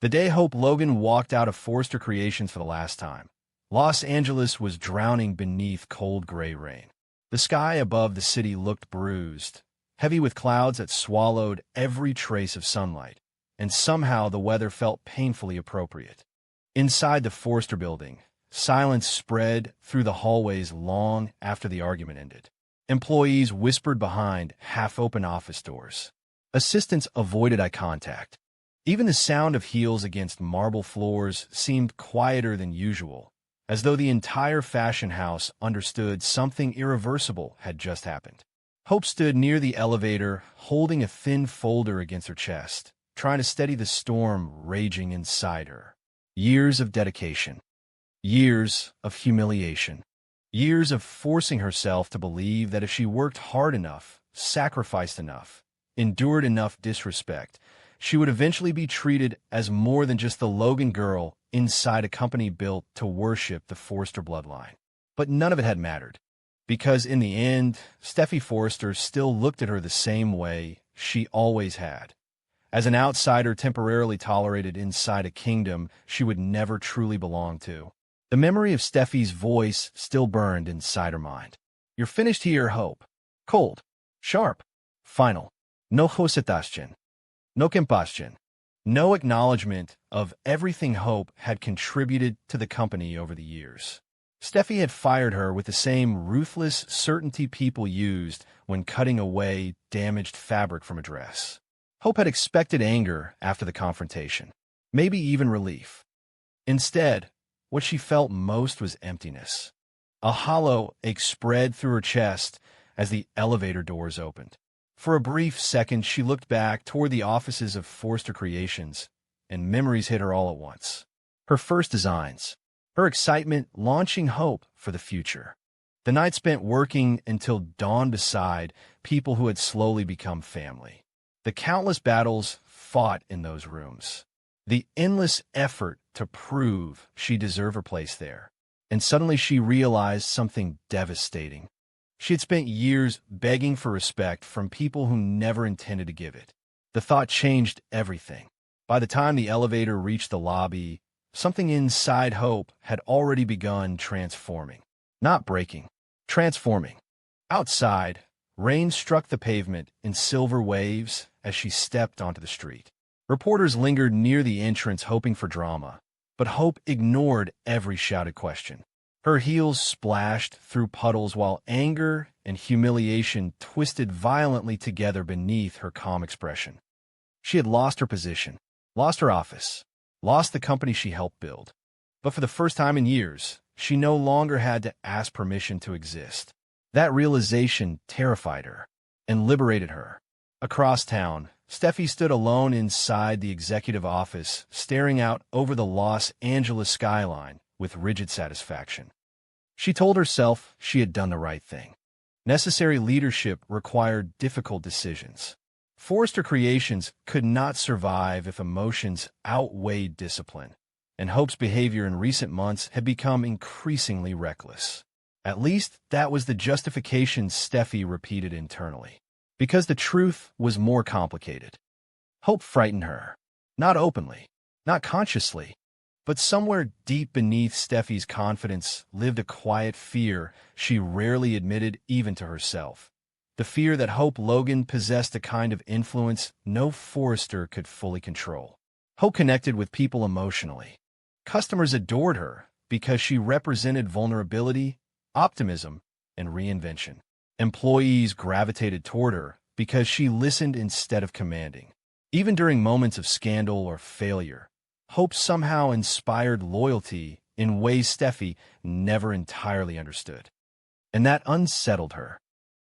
The day Hope Logan walked out of Forrester Creations for the last time, Los Angeles was drowning beneath cold gray rain. The sky above the city looked bruised, heavy with clouds that swallowed every trace of sunlight, and somehow the weather felt painfully appropriate. Inside the Forrester building, silence spread through the hallways long after the argument ended. Employees whispered behind half-open office doors. Assistants avoided eye contact. Even the sound of heels against marble floors seemed quieter than usual, as though the entire fashion house understood something irreversible had just happened. Hope stood near the elevator, holding a thin folder against her chest, trying to steady the storm raging inside her. Years of dedication. Years of humiliation. Years of forcing herself to believe that if she worked hard enough, sacrificed enough, endured enough disrespect, she would eventually be treated as more than just the Logan girl inside a company built to worship the Forrester bloodline. But none of it had mattered, because in the end, Steffy Forrester still looked at her the same way she always had, as an outsider temporarily tolerated inside a kingdom she would never truly belong to. The memory of Steffy's voice still burned inside her mind. "You're finished here, Hope. Cold. Sharp. Final. No hositaschen. No compassion." No acknowledgement of everything Hope had contributed to the company over the years. Steffy had fired her with the same ruthless certainty people used when cutting away damaged fabric from a dress. Hope had expected anger after the confrontation, maybe even relief. Instead, what she felt most was emptiness. A hollow ache spread through her chest as the elevator doors opened. For a brief second, she looked back toward the offices of Forrester Creations, and memories hit her all at once. Her first designs, her excitement launching Hope for the future. The night spent working until dawn beside people who had slowly become family. The countless battles fought in those rooms. The endless effort to prove she deserved her place there. And suddenly she realized something devastating. She had spent years begging for respect from people who never intended to give it. The thought changed everything. By the time the elevator reached the lobby, something inside Hope had already begun transforming. Not breaking, transforming. Outside, rain struck the pavement in silver waves as she stepped onto the street. Reporters lingered near the entrance hoping for drama, but Hope ignored every shouted question. Her heels splashed through puddles while anger and humiliation twisted violently together beneath her calm expression. She had lost her position, lost her office, lost the company she helped build. But for the first time in years, she no longer had to ask permission to exist. That realization terrified her and liberated her. Across town, Steffi stood alone inside the executive office, staring out over the Los Angeles skyline with rigid satisfaction. She told herself she had done the right thing. Necessary leadership required difficult decisions. Forrester Creations could not survive if emotions outweighed discipline, and Hope's behavior in recent months had become increasingly reckless. At least that was the justification Steffi repeated internally. Because the truth was more complicated. Hope frightened her. Not openly, not consciously, but somewhere deep beneath Steffi's confidence lived a quiet fear she rarely admitted even to herself. The fear that Hope Logan possessed a kind of influence no Forrester could fully control. Hope connected with people emotionally. Customers adored her because she represented vulnerability, optimism, and reinvention. Employees gravitated toward her because she listened instead of commanding. Even during moments of scandal or failure, Hope somehow inspired loyalty in ways Steffi never entirely understood. And that unsettled her,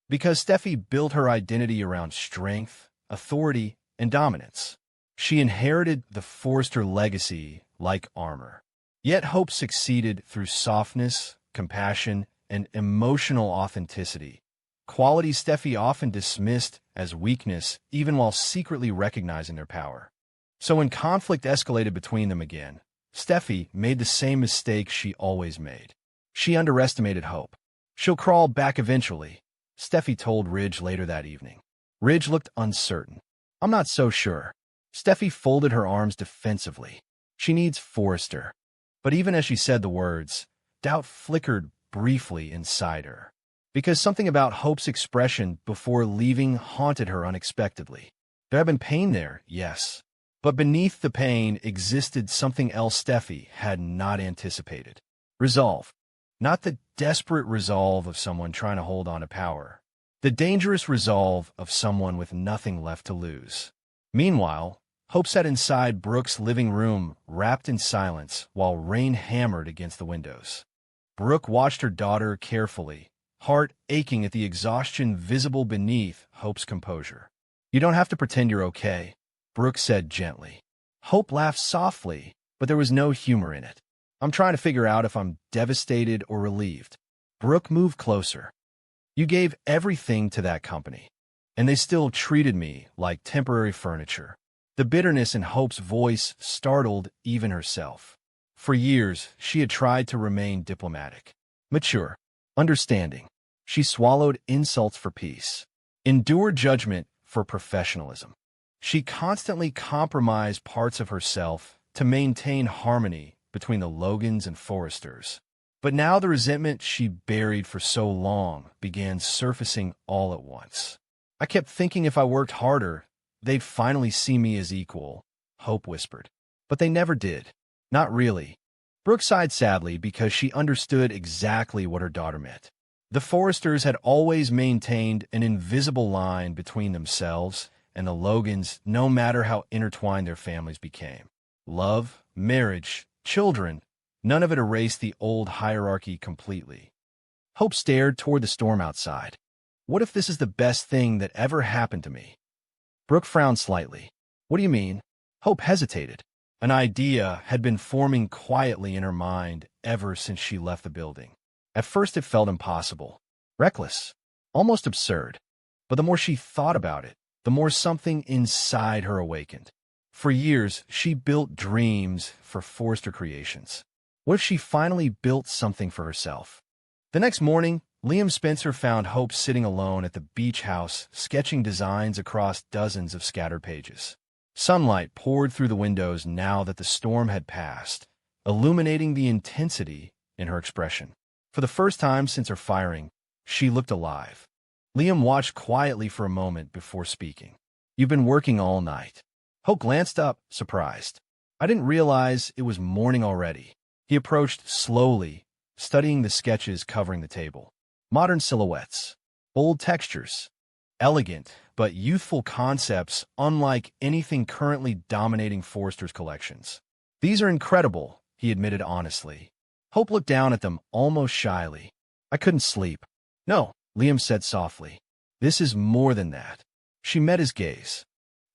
because Steffi built her identity around strength, authority, and dominance. She inherited the Forrester legacy like armor. Yet Hope succeeded through softness, compassion, and emotional authenticity. Qualities Steffi often dismissed as weakness, even while secretly recognizing their power. So when conflict escalated between them again, Steffi made the same mistake she always made. She underestimated Hope. "She'll crawl back eventually," Steffi told Ridge later that evening. Ridge looked uncertain. "I'm not so sure." Steffi folded her arms defensively. She needs Forrester. But even as she said the words, doubt flickered briefly inside her. Because something about Hope's expression before leaving haunted her unexpectedly. There had been pain there, yes. But beneath the pain existed something else Steffy had not anticipated. Resolve. Not the desperate resolve of someone trying to hold on to power. The dangerous resolve of someone with nothing left to lose. Meanwhile, Hope sat inside Brooke's living room, wrapped in silence, while rain hammered against the windows. Brooke watched her daughter carefully, heart aching at the exhaustion visible beneath Hope's composure. "You don't have to pretend you're okay," Brooke said gently. Hope laughed softly, but there was no humor in it. "I'm trying to figure out if I'm devastated or relieved." Brooke moved closer. "You gave everything to that company, and they still treated me like temporary furniture." The bitterness in Hope's voice startled even herself. For years, she had tried to remain diplomatic, mature, understanding. She swallowed insults for peace, endured judgment for professionalism. She constantly compromised parts of herself to maintain harmony between the Logans and Forresters. But now the resentment she buried for so long began surfacing all at once. "I kept thinking if I worked harder, they'd finally see me as equal," Hope whispered. "But they never did. Not really." Brooke sighed sadly because she understood exactly what her daughter meant. The Forresters had always maintained an invisible line between themselves and the Logans, no matter how intertwined their families became. Love, marriage, children, none of it erased the old hierarchy completely. Hope stared toward the storm outside. "What if this is the best thing that ever happened to me?" Brooke frowned slightly. "What do you mean?" Hope hesitated. An idea had been forming quietly in her mind ever since she left the building. At first it felt impossible, reckless, almost absurd. But the more she thought about it, the more something inside her awakened. For years, she built dreams for Forrester Creations. What if she finally built something for herself? The next morning, Liam Spencer found Hope sitting alone at the beach house, sketching designs across dozens of scattered pages. Sunlight poured through the windows now that the storm had passed, illuminating the intensity in her expression. For the first time since her firing, she looked alive. Liam watched quietly for a moment before speaking. "You've been working all night." Hope glanced up, surprised. "I didn't realize it was morning already." He approached slowly, studying the sketches covering the table. Modern silhouettes, bold textures, elegant but youthful concepts unlike anything currently dominating Forrester's collections. "These are incredible," he admitted honestly. Hope looked down at them almost shyly. "I couldn't sleep." "No," Liam said softly. "This is more than that." She met his gaze,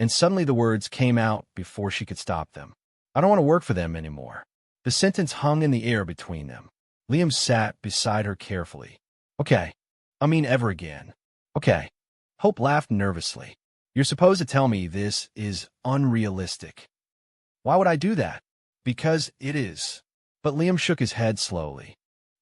and suddenly the words came out before she could stop them. "I don't want to work for them anymore." The sentence hung in the air between them. Liam sat beside her carefully. "Okay. I mean ever again." "Okay." Hope laughed nervously. "You're supposed to tell me this is unrealistic." "Why would I do that?" "Because it is." But Liam shook his head slowly.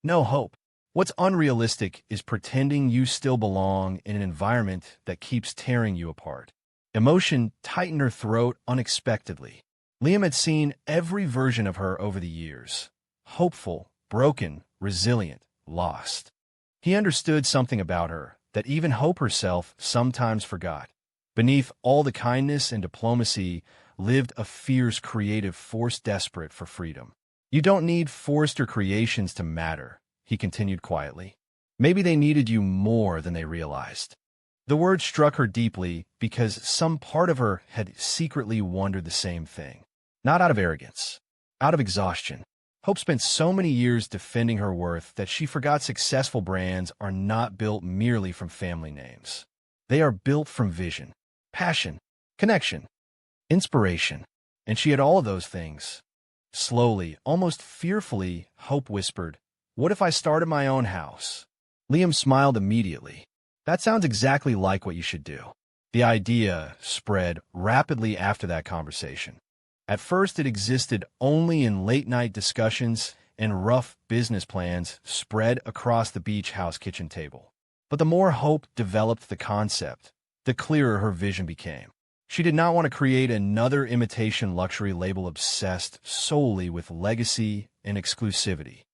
"No, Hope. What's unrealistic is pretending you still belong in an environment that keeps tearing you apart." Emotion tightened her throat unexpectedly. Liam had seen every version of her over the years. Hopeful, broken, resilient, lost. He understood something about her that even Hope herself sometimes forgot. Beneath all the kindness and diplomacy lived a fierce creative force desperate for freedom. "You don't need Forrester Creations to matter," he continued quietly. "Maybe they needed you more than they realized." The word struck her deeply because some part of her had secretly wondered the same thing. Not out of arrogance, out of exhaustion. Hope spent so many years defending her worth that she forgot successful brands are not built merely from family names. They are built from vision, passion, connection, inspiration. And she had all of those things. Slowly, almost fearfully, Hope whispered, "What if I started my own house?" Liam smiled immediately. "That sounds exactly like what you should do." The idea spread rapidly after that conversation. At first, it existed only in late-night discussions, and rough business plans spread across the beach house kitchen table. But the more Hope developed the concept, the clearer her vision became. She did not want to create another imitation luxury label obsessed solely with legacy and exclusivity.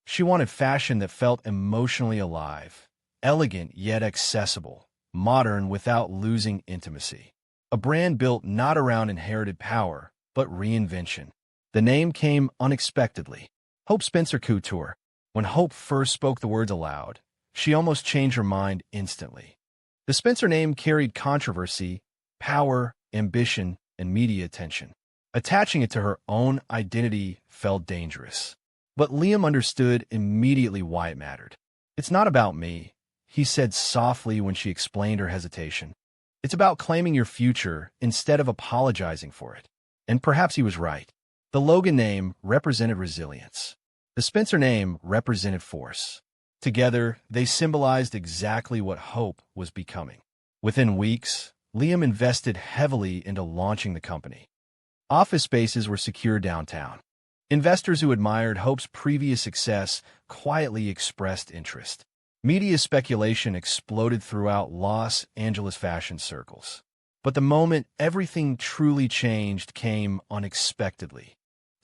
She wanted fashion that felt emotionally alive, elegant yet accessible, modern without losing intimacy. A brand built not around inherited power, but reinvention. The name came unexpectedly. Hope Spencer Couture. When Hope first spoke the words aloud, she almost changed her mind instantly. The Spencer name carried controversy, power, ambition, and media attention. Attaching it to her own identity felt dangerous. But Liam understood immediately why it mattered. "It's not about me," he said softly when she explained her hesitation. "It's about claiming your future instead of apologizing for it." And perhaps he was right. The Logan name represented resilience. The Spencer name represented force. Together, they symbolized exactly what Hope was becoming. Within weeks, Liam invested heavily into launching the company. Office spaces were secured downtown. Investors who admired Hope's previous success quietly expressed interest. Media speculation exploded throughout Los Angeles fashion circles. But the moment everything truly changed came unexpectedly.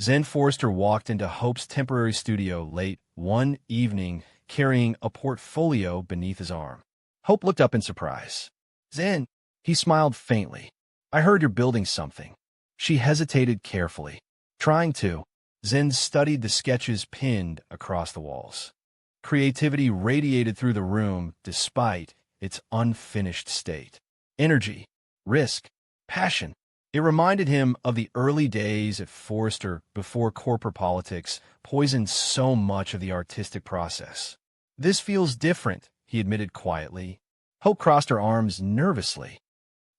Zen Forrester walked into Hope's temporary studio late one evening, carrying a portfolio beneath his arm. Hope looked up in surprise. "Zen," he smiled faintly. "I heard you're building something." She hesitated carefully. Trying to. Zen studied the sketches pinned across the walls. Creativity radiated through the room despite its unfinished state. Energy, risk, passion. It reminded him of the early days at Forrester before corporate politics poisoned so much of the artistic process. "This feels different," he admitted quietly. Hope crossed her arms nervously.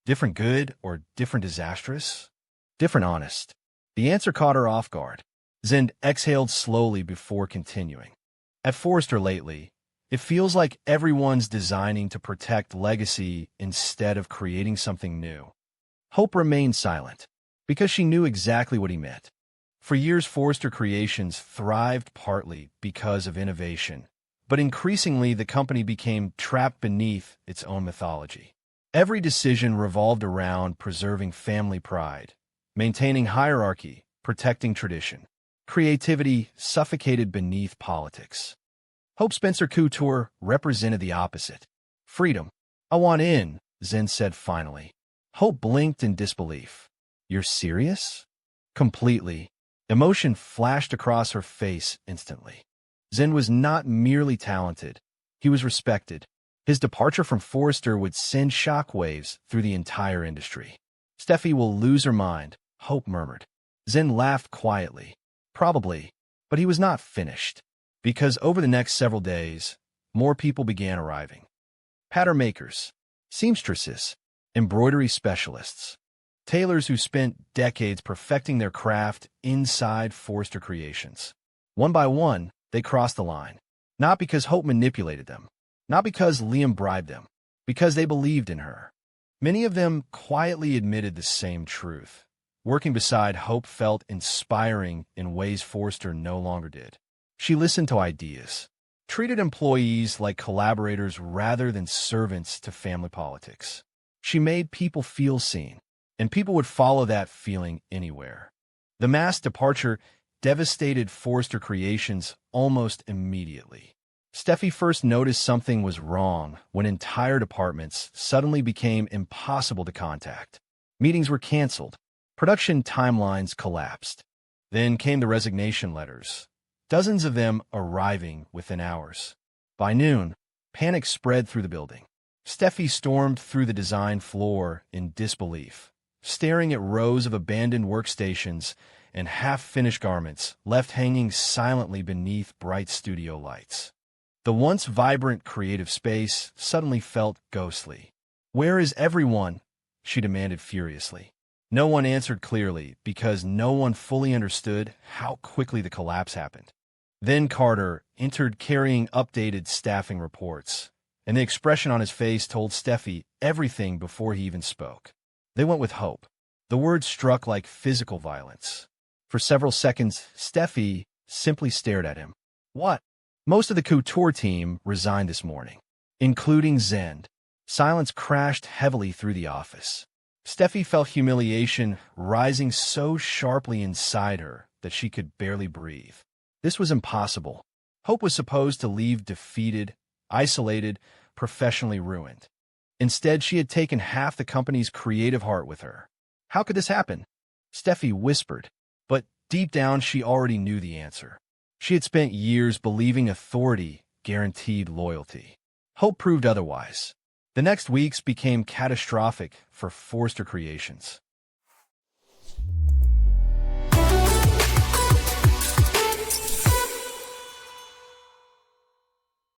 "Different good or different disastrous?" "Different honest." The answer caught her off guard. Zen exhaled slowly before continuing. "At Forrester lately, it feels like everyone's designing to protect legacy instead of creating something new." Hope remained silent, because she knew exactly what he meant. For years, Forrester Creations thrived partly because of innovation, but increasingly the company became trapped beneath its own mythology. Every decision revolved around preserving family pride, maintaining hierarchy, protecting tradition. Creativity suffocated beneath politics. Hope Spencer Couture represented the opposite. "Freedom. I want in," Zen said finally. Hope blinked in disbelief. "You're serious?" "Completely." Emotion flashed across her face instantly. Zen was not merely talented. He was respected. His departure from Forrester would send shockwaves through the entire industry. "Steffy will lose her mind," Hope murmured. Zen laughed quietly. "Probably." But he was not finished. Because over the next several days, more people began arriving. Pattern makers, seamstresses, embroidery specialists, tailors who spent decades perfecting their craft inside Forrester Creations. One by one, they crossed the line. Not because Hope manipulated them, not because Liam bribed them, because they believed in her. Many of them quietly admitted the same truth. Working beside Hope felt inspiring in ways Forrester no longer did. She listened to ideas, treated employees like collaborators rather than servants to family politics. She made people feel seen, and people would follow that feeling anywhere. The mass departure devastated Forrester Creations almost immediately. Steffi first noticed something was wrong when entire departments suddenly became impossible to contact. Meetings were canceled. Production timelines collapsed. Then came the resignation letters, dozens of them arriving within hours. By noon, panic spread through the building. Steffi stormed through the design floor in disbelief, staring at rows of abandoned workstations and half-finished garments left hanging silently beneath bright studio lights. The once vibrant creative space suddenly felt ghostly. "Where is everyone?" she demanded furiously. No one answered clearly because no one fully understood how quickly the collapse happened. Then Carter entered carrying updated staffing reports, and the expression on his face told Steffi everything before he even spoke. They went with Hope. The words struck like physical violence. For several seconds, Steffi simply stared at him. "What?" Most of the Couture team resigned this morning, including Zen. Silence crashed heavily through the office. Steffi felt humiliation rising so sharply inside her that she could barely breathe. This was impossible. Hope was supposed to leave defeated, isolated, professionally ruined. Instead, she had taken half the company's creative heart with her. How could this happen? Steffi whispered, but deep down she already knew the answer. She had spent years believing authority guaranteed loyalty. Hope proved otherwise. The next weeks became catastrophic for Forster Creations.